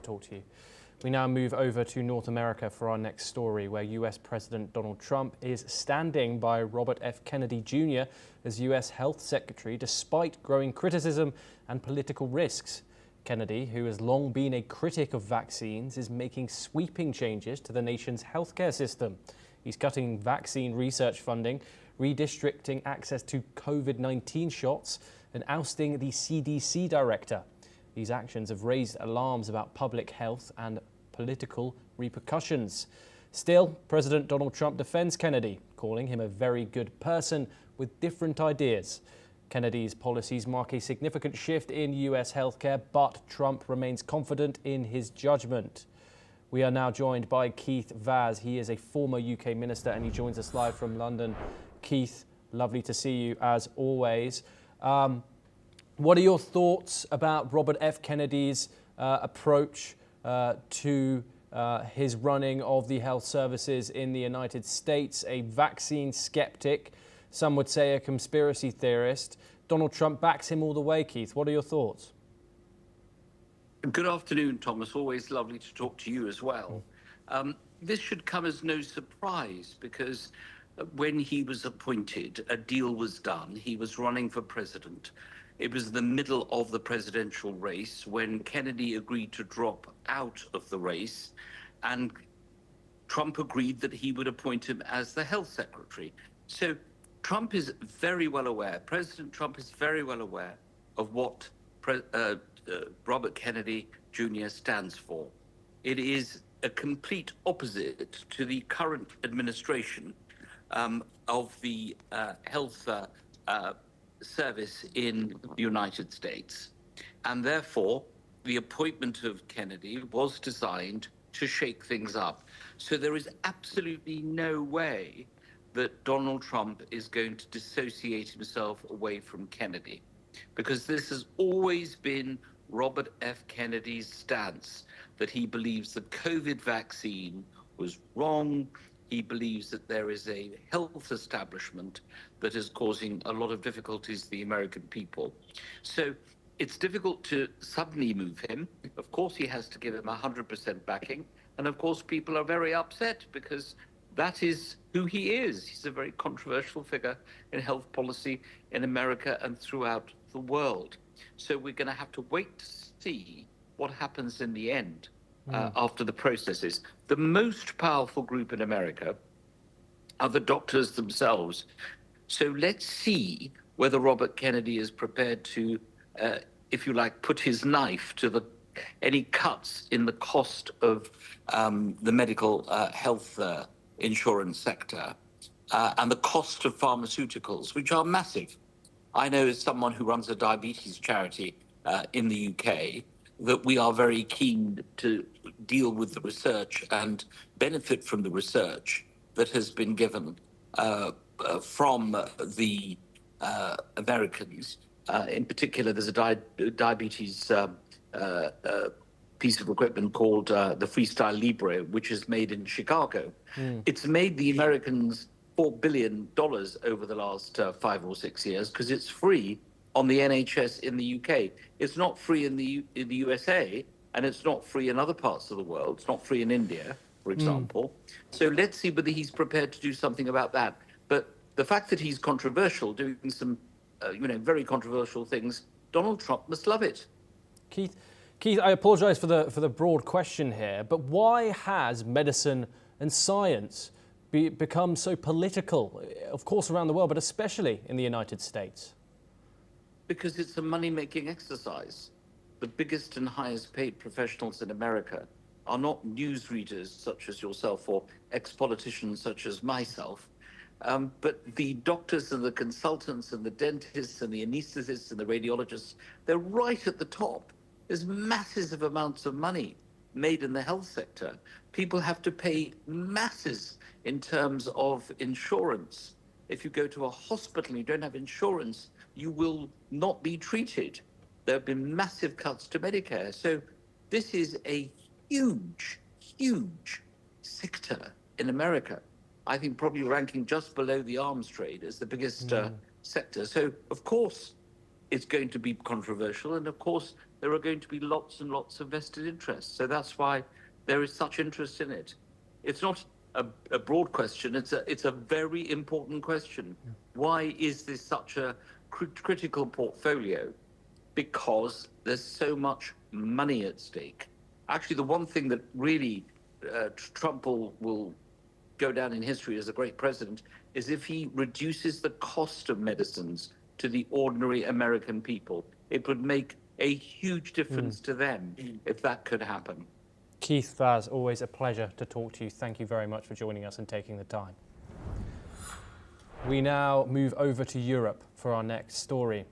to talk to you. We now move over to North America for our next story, where US President Donald Trump is standing by Robert F. Kennedy Jr. as US Health Secretary despite growing criticism and political risks. Kennedy, who has long been a critic of vaccines, is making sweeping changes to the nation's healthcare system. He's cutting vaccine research funding, redistricting access to COVID-19 shots, and ousting the CDC director. These actions have raised alarms about public health and political repercussions. Still, President Donald Trump defends Kennedy, calling him a very good person with different ideas. Kennedy's policies mark a significant shift in US healthcare, but Trump remains confident in his judgment. We are now joined by Keith Vaz. He is a former UK minister and he joins us live from London. Keith, lovely to see you as always. What are your thoughts about Robert F. Kennedy's approach to his running of the health services in the United States? A vaccine skeptic, some would say a conspiracy theorist. Donald Trump backs him all the way, Keith. What are your thoughts? Good afternoon, Thomas. Always lovely to talk to you as well. This should come as no surprise because when he was appointed, a deal was done. He was running for president. It was the middle of the presidential race when Kennedy agreed to drop out of the race, and Trump agreed that he would appoint him as the health secretary. So Trump is very well aware, President Trump is very well aware of what Robert Kennedy Jr. stands for. It is a complete opposite to the current administration of the health service in the United States. And therefore, the appointment of Kennedy was designed to shake things up. So there is absolutely no way that Donald Trump is going to dissociate himself away from Kennedy, because this has always been Robert F. Kennedy's stance, that he believes the COVID vaccine was wrong. He believes that there is a health establishment that is causing a lot of difficulties to the American people. So it's difficult to suddenly move him. Of course, he has to give him 100% backing. And of course, people are very upset because that is who he is. He's a very controversial figure in health policy in America and throughout the world. So we're going to have to wait to see what happens in the end. After the processes. The most powerful group in America are the doctors themselves. So let's see whether Robert Kennedy is prepared to, if you like, put his knife to any cuts in the cost of the medical health insurance sector and the cost of pharmaceuticals, which are massive. I know as someone who runs a diabetes charity in the UK, that we are very keen to deal with the research and benefit from the research that has been given from the Americans. In particular, there's a diabetes piece of equipment called the Freestyle Libre, which is made in Chicago. It's made the Americans $4 billion over the last 5 or 6 years because it's free on the NHS in the UK. It's not free in the USA, and it's not free in other parts of the world. It's not free in India, for example. So let's see whether he's prepared to do something about that. But the fact that he's controversial, doing some, very controversial things, Donald Trump must love it. Keith, I apologise for the broad question here, but why has medicine and science become so political, of course, around the world, but especially in the United States? Because it's a money-making exercise. The biggest and highest paid professionals in America are not newsreaders such as yourself or ex-politicians such as myself, but the doctors and the consultants and the dentists and the anesthetists and the radiologists, they're right at the top. There's massive amounts of money made in the health sector. People have to pay masses in terms of insurance. If you go to a hospital and you don't have insurance, you will not be treated. There have been massive cuts to Medicare. So this is a huge sector in America. I think probably ranking just below the arms trade as the biggest sector. So of course it's going to be controversial. And of course there are going to be lots and lots of vested interests. So that's why there is such interest in it. It's not a broad question. It's a very important question. Why is this such a critical portfolio? Because there's so much money at stake. Actually, the one thing that really Trump will go down in history as a great president is if he reduces the cost of medicines to the ordinary American people. It would make a huge difference to them if that could happen. Keith Vaz, always a pleasure to talk to you. Thank you very much for joining us and taking the time. We now move over to Europe for our next story.